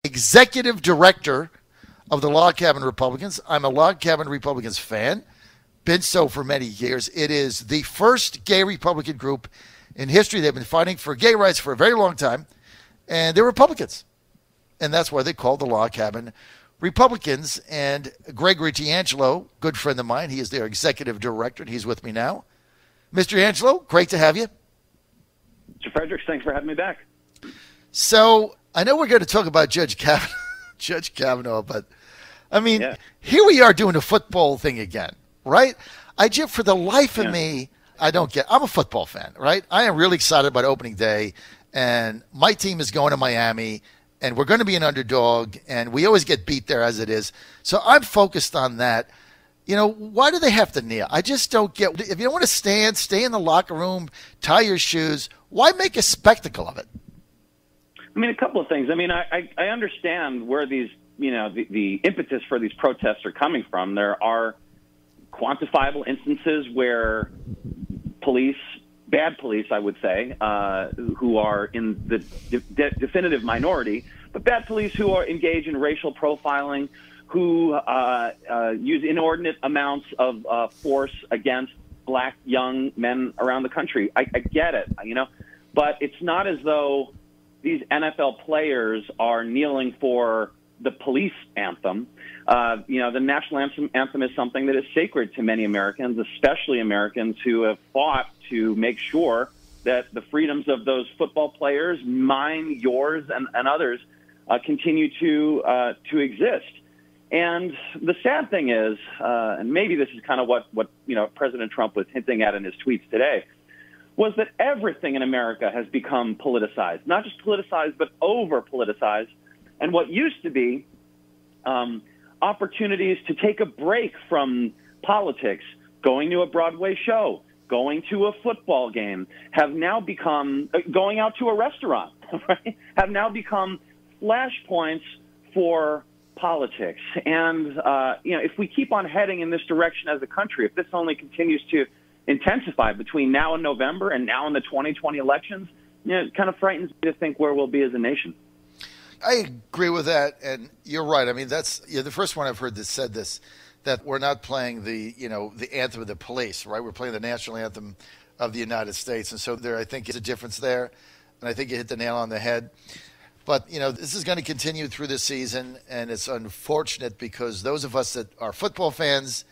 Executive Director of the Log Cabin Republicans. I'm a Log Cabin Republicans fan, been so for many years. It is the first gay Republican group in history. They've been fighting for gay rights for a very long time, and they're Republicans. And that's why they call the Log Cabin Republicans. And Gregory Angelo, good friend of mine, he is their Executive Director, and he's with me now. Mr. Angelo, great to have you. Mr. Fredericks, thanks for having me back. So I know we're going to talk about Judge Kavanaugh, but I mean, Here we are doing a football thing again, right? For the life of me, I'm a football fan, right? I am really excited about opening day, and my team is going to Miami, and we're going to be an underdog, and we always get beat there as it is. So I'm focused on that. You know, why do they have to kneel? I just don't get. If you don't want to stand, stay in the locker room, tie your shoes. Why make a spectacle of it? I mean, a couple of things. I mean, I understand where these, the impetus for these protests are coming from. There are quantifiable instances where police, bad police, I would say, who are in the definitive minority, but bad police who are engaged in racial profiling, who use inordinate amounts of force against black young men around the country. I get it, but it's not as though these NFL players are kneeling for the police anthem. The national anthem is something that is sacred to many Americans, especially Americans who have fought to make sure that the freedoms of those football players, mine, yours, and others, continue to exist. And the sad thing is, and maybe this is kind of what President Trump was hinting at in his tweets today, was that everything in America has become politicized, not just politicized, but over-politicized. And what used to be opportunities to take a break from politics, going to a Broadway show, going to a football game, have now become, going out to a restaurant, right, have now become flashpoints for politics. And, if we keep on heading in this direction as a country, if this only continues to intensify between now and November and now in the 2020 elections, it kind of frightens me to think where we'll be as a nation. I agree with that, and you're right. I mean, that's the first one I've heard that said this, that we're not playing the anthem of the police, right? We're playing the national anthem of the United States, and so there, I think, is a difference there, and I think you hit the nail on the head. But, this is going to continue through the season, and it's unfortunate because those of us that are football fans,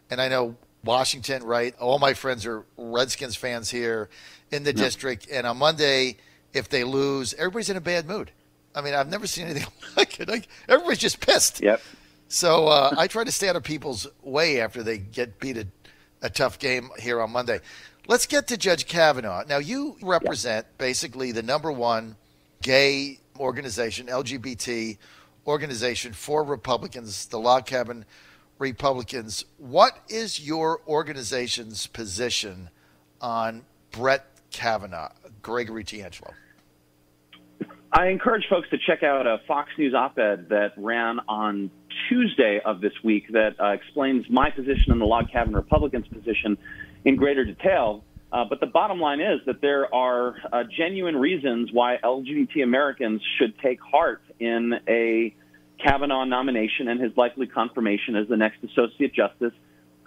and I know Washington, right? All my friends are Redskins fans here in the district. And on Monday, if they lose, everybody's in a bad mood. I mean, I've never seen anything like it. Everybody's just pissed. Yep. So I try to stay out of people's way after they get beat a tough game here on Monday. Let's get to Judge Kavanaugh. Now, you represent basically the number one gay organization, LGBT organization for Republicans, the Log Cabin Republicans. What is your organization's position on Brett Kavanaugh, Gregory Angelo? I encourage folks to check out a Fox News op-ed that ran on Tuesday of this week that explains my position and the Log Cabin Republicans' position in greater detail. But the bottom line is that there are genuine reasons why LGBT Americans should take heart in a Kavanaugh nomination and his likely confirmation as the next Associate Justice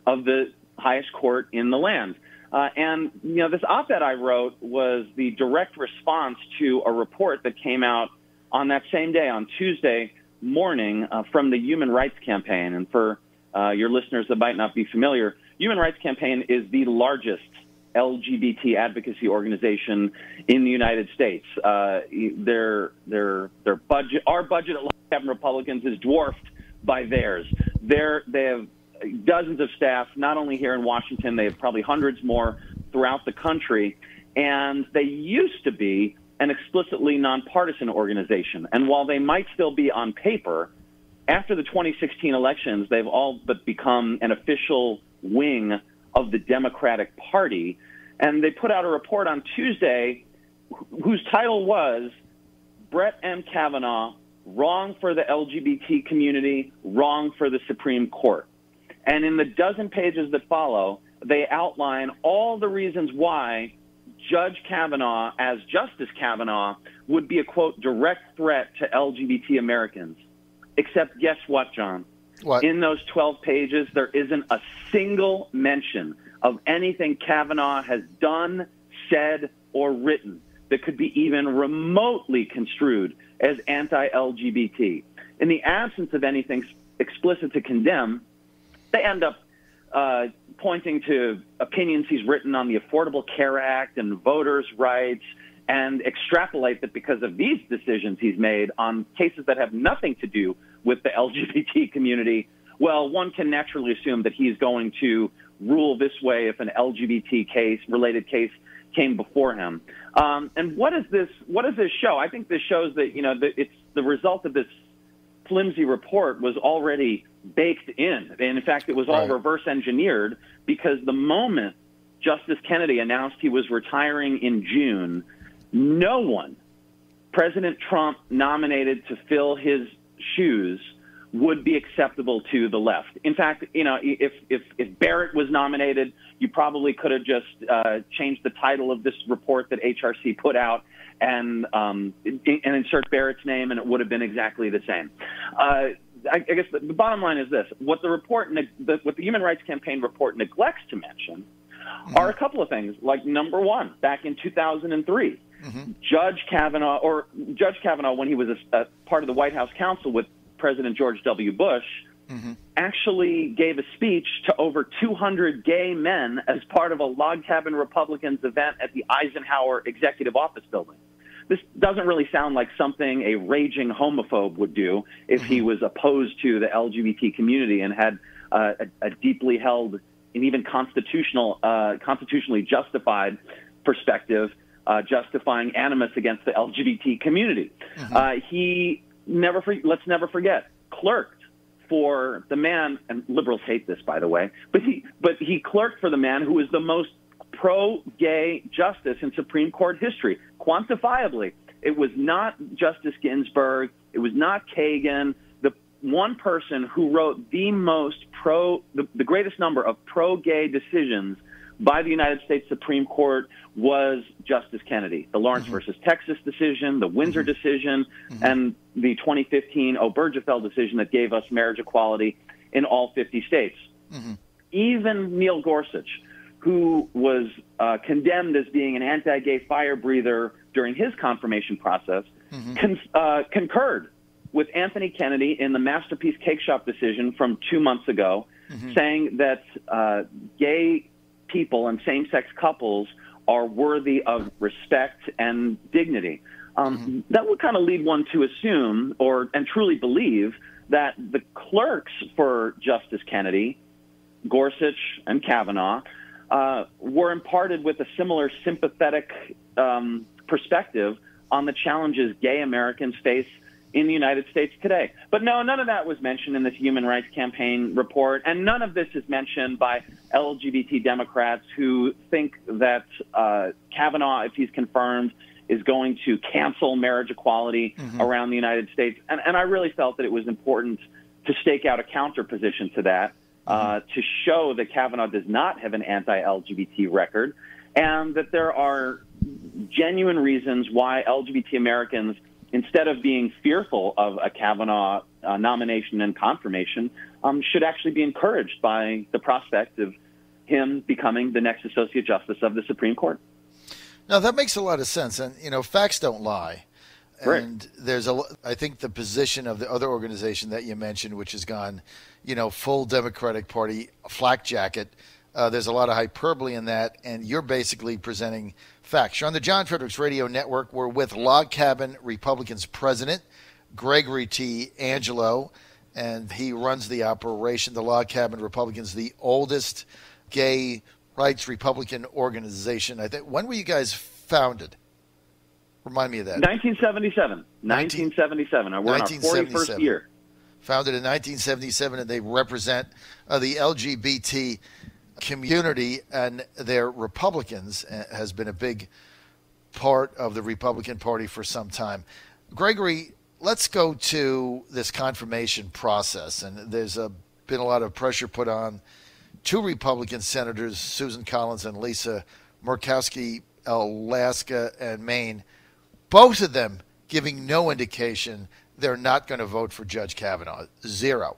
of the highest court in the land. This op-ed I wrote was the direct response to a report that came out on that same day, on Tuesday morning, from the Human Rights Campaign. And for your listeners that might not be familiar, Human Rights Campaign is the largest LGBT advocacy organization in the United States. Their budget, our budget at Log Cabin Republicans, is dwarfed by theirs. They have dozens of staff, not only here in Washington, they have probably hundreds more throughout the country, and they used to be an explicitly nonpartisan organization. And while they might still be on paper, after the 2016 elections, they've all but become an official wing of the Democratic Party. And they put out a report on Tuesday whose title was Brett M. Kavanaugh, Wrong for the LGBT Community, Wrong for the Supreme Court. And in the dozen pages that follow, they outline all the reasons why Judge Kavanaugh, as Justice Kavanaugh, would be a, quote, direct threat to LGBT Americans. Except guess what, John? What? In those 12 pages, there isn't a single mention of anything Kavanaugh has done, said, or written that could be even remotely construed as anti-LGBT. In the absence of anything explicit to condemn, they end up pointing to opinions he's written on the Affordable Care Act and voters' rights, and extrapolate that because of these decisions he's made on cases that have nothing to do with the LGBT community, well, one can naturally assume that he's going to rule this way if an LGBT related case came before him. And what does this show? I think this shows that, it's the result of this flimsy report was already baked in. And in fact, it was all reverse engineered, because the moment Justice Kennedy announced he was retiring in June, no one President Trump nominated to fill his shoes would be acceptable to the left. In fact, if Barrett was nominated, you probably could have just changed the title of this report that HRC put out and insert Barrett's name, and it would have been exactly the same. I guess the bottom line is this: what the Human Rights Campaign report neglects to mention are a couple of things. Like, number one, back in 2003, Judge Kavanaugh, when he was a part of the White House counsel with President George W. Bush, actually gave a speech to over 200 gay men as part of a Log Cabin Republicans event at the Eisenhower Executive Office Building. This doesn't really sound like something a raging homophobe would do if he was opposed to the LGBT community and had a deeply held and even constitutionally justified perspective justifying animus against the LGBT community. He let's never forget, clerked for the man, and liberals hate this, by the way, but he clerked for the man who was the most pro-gay justice in Supreme Court history. Quantifiably, it was not Justice Ginsburg, it was not Kagan. The one person who wrote the greatest number of pro-gay decisions by the United States Supreme Court was Justice Kennedy. The Lawrence versus Texas decision, the Windsor decision, and the 2015 Obergefell decision that gave us marriage equality in all 50 states. Even Neil Gorsuch, who was condemned as being an anti-gay fire breather during his confirmation process, concurred with Anthony Kennedy in the Masterpiece Cake Shop decision from 2 months ago, saying that gay people and same-sex couples are worthy of respect and dignity. That would kind of lead one to assume and truly believe that the clerks for Justice Kennedy, Gorsuch and Kavanaugh, were imparted with a similar sympathetic perspective on the challenges gay Americans face in the United States today. But no, none of that was mentioned in this Human Rights Campaign report, and none of this is mentioned by LGBT Democrats who think that Kavanaugh, if he's confirmed, is going to cancel marriage equality around the United States. And I really felt that it was important to stake out a counter position to that, to show that Kavanaugh does not have an anti-LGBT record, and that there are genuine reasons why LGBT Americans, instead of being fearful of a Kavanaugh nomination and confirmation, should actually be encouraged by the prospect of him becoming the next Associate Justice of the Supreme Court. Now, that makes a lot of sense. And, facts don't lie. Right. And I think the position of the other organization that you mentioned, which has gone, full Democratic Party flak jacket, there's a lot of hyperbole in that, and you're basically presenting facts. You're on the John Fredericks Radio Network. We're with Log Cabin Republicans President Gregory T. Angelo, and he runs the operation. The Log Cabin Republicans, the oldest gay rights Republican organization. I think. When were you guys founded? Remind me of that. 1977. 1977. We're in our 41st year. Founded in 1977, and they represent the LGBT community, and their Republicans has been a big part of the Republican Party for some time. Gregory, let's go to this confirmation process, and there's been a lot of pressure put on two Republican senators, Susan Collins and Lisa Murkowski, Alaska and Maine. both of them giving no indication they're not going to vote for Judge Kavanaugh. Zero.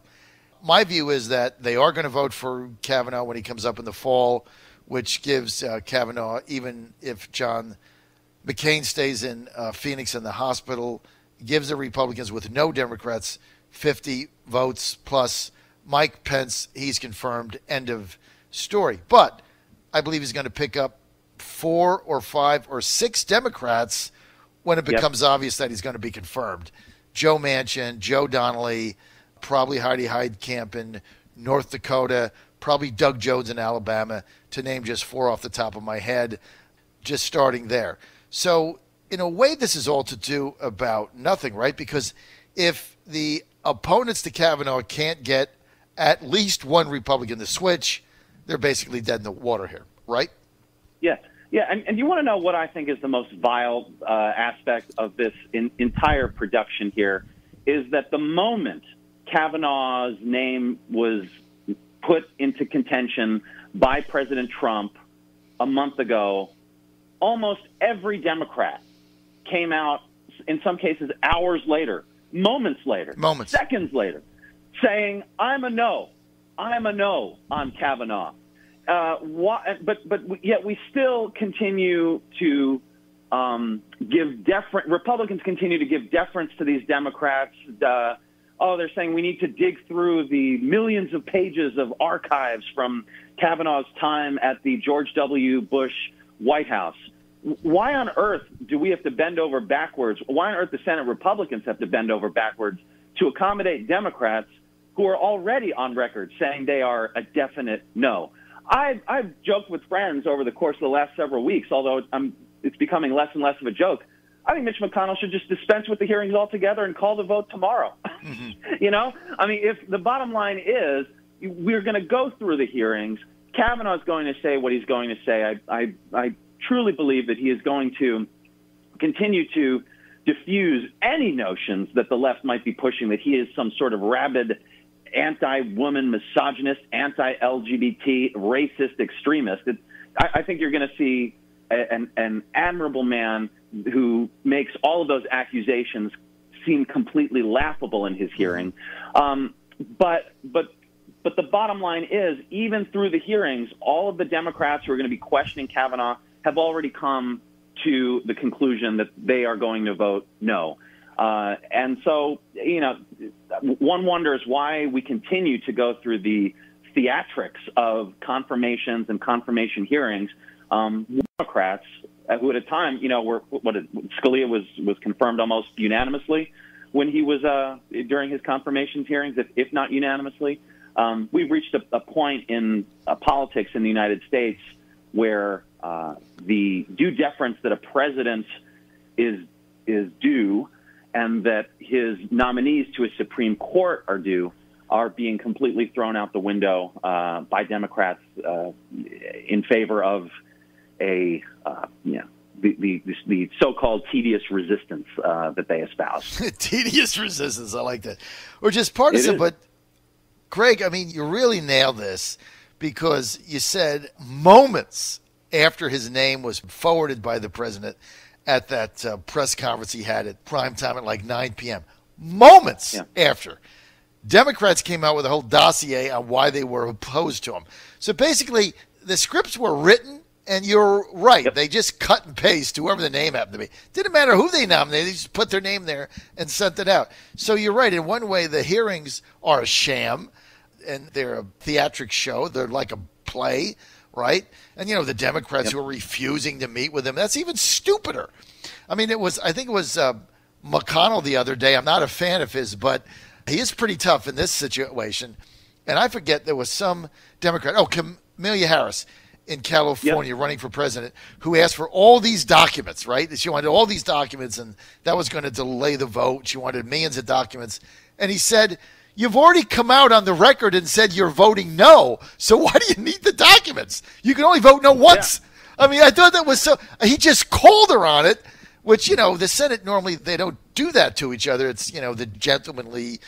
My view is that they are going to vote for Kavanaugh when he comes up in the fall, which gives Kavanaugh, even if John McCain stays in Phoenix in the hospital, gives the Republicans with no Democrats 50 votes plus Mike Pence. He's confirmed. End of story. But I believe he's going to pick up 4 or 5 or 6 Democrats when it becomes obvious that he's going to be confirmed. Joe Manchin, Joe Donnelly, probably Heidi Heitkamp in North Dakota, probably Doug Jones in Alabama, to name just 4 off the top of my head, just starting there. So in a way, this is all to do about nothing, right? Because if the opponents to Kavanaugh can't get at least one Republican to switch, they're basically dead in the water here, right? Yeah. Yeah, and you want to know what I think is the most vile aspect of this entire production here is that the moment Kavanaugh's name was put into contention by President Trump a month ago, almost every Democrat came out, in some cases hours later, moments later, seconds later, saying, I'm a no on Kavanaugh. But yet we still continue to give deference. Republicans continue to give deference to these Democrats. They're saying we need to dig through the millions of pages of archives from Kavanaugh's time at the George W. Bush White House. Why on earth do we have to bend over backwards? Why on earth do Senate Republicans have to bend over backwards to accommodate Democrats who are already on record saying they are a definite no? I've joked with friends over the course of the last several weeks, although it's becoming less and less of a joke. I think Mitch McConnell should just dispense with the hearings altogether and call the vote tomorrow. Mm-hmm. If the bottom line is we're going to go through the hearings, Kavanaugh's going to say what he's going to say. I truly believe that he is going to continue to diffuse any notions that the left might be pushing, that he is some sort of rabid anti-woman, misogynist, anti-LGBT, racist extremist. I think you're going to see an admirable man who makes all of those accusations seem completely laughable in his hearing. But the bottom line is, even through the hearings, all of the Democrats who are going to be questioning Kavanaugh have already come to the conclusion that they are going to vote no. And so, one wonders why we continue to go through the theatrics of confirmations and confirmation hearings. Democrats, who at a time, Scalia was confirmed almost unanimously when he was during his confirmations hearings, if not unanimously. We've reached a point in politics in the United States where the due deference that a president is due, and that his nominees to a Supreme Court are due, are being completely thrown out the window by Democrats in favor of the so-called tedious resistance that they espouse. Tedious resistance, I like that. Or just partisan, but Greg, you really nailed this, because you said moments after his name was forwarded by the president at that press conference he had at prime time at like 9 p.m. Moments after, Democrats came out with a whole dossier on why they were opposed to him. So basically, the scripts were written, and you're right. Yep. They just cut and paste whoever the name happened to be. Didn't matter who they nominated. They just put their name there and sent it out. So you're right. In one way, the hearings are a sham, and they're a theatric show. They're like a play. Right? And, the Democrats who are refusing to meet with him, that's even stupider. I think it was McConnell the other day. I'm not a fan of his, but he is pretty tough in this situation. And I forget, there was some Democrat, Kamala Harris in California running for president, who asked for all these documents, right? She wanted all these documents, and that was going to delay the vote. She wanted millions of documents. And he said, you've already come out on the record and said you're voting no, so why do you need the documents? You can only vote no once. Yeah. I thought that was so – he just called her on it, which, the Senate normally they don't do that to each other. It's, the gentlemanly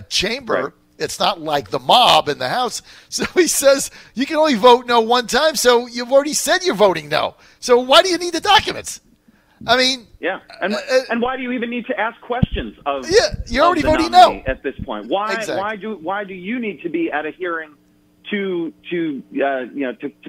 chamber. Right. It's not like the mob in the House. So he says you can only vote no one time, so you've already said you're voting no. So why do you need the documents? I mean, yeah, and why do you even need to ask questions of? Yeah, you already know at this point. Why? Exactly. Why do you need to be at a hearing to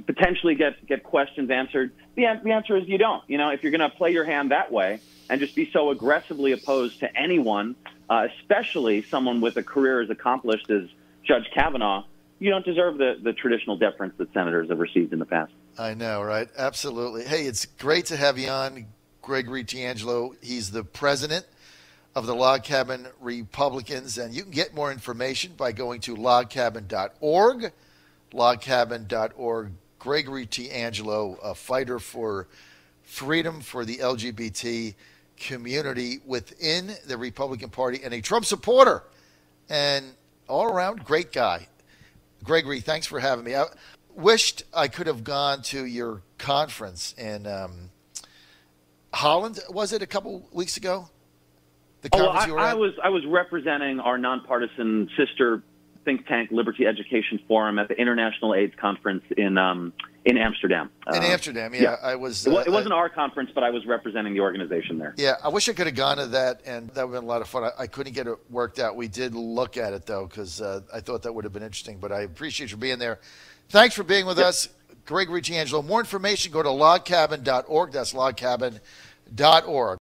potentially get questions answered? The answer is you don't. If you're going to play your hand that way and just be so aggressively opposed to anyone, especially someone with a career as accomplished as Judge Kavanaugh, you don't deserve the traditional deference that senators have received in the past. I know, right? Absolutely. Hey, it's great to have you on, Gregory Angelo. He's the president of the Log Cabin Republicans, and you can get more information by going to logcabin.org, logcabin.org. Gregory Angelo, a fighter for freedom for the LGBT community within the Republican Party and a Trump supporter, and all around great guy. Gregory, thanks for having me. I wished I could have gone to your conference in Holland. Was it a couple weeks ago? The conference you were at? I was representing our nonpartisan sister think tank, Liberty Education Forum, at the International AIDS Conference in Amsterdam. In Amsterdam, yeah. I was. It wasn't our conference, but I was representing the organization there. Yeah, I wish I could have gone to that, and that would have been a lot of fun. I couldn't get it worked out. We did look at it, though, because I thought that would have been interesting, but I appreciate you being there. Thanks for being with us, Gregory Angelo. More information, go to logcabin.org. That's logcabin.org.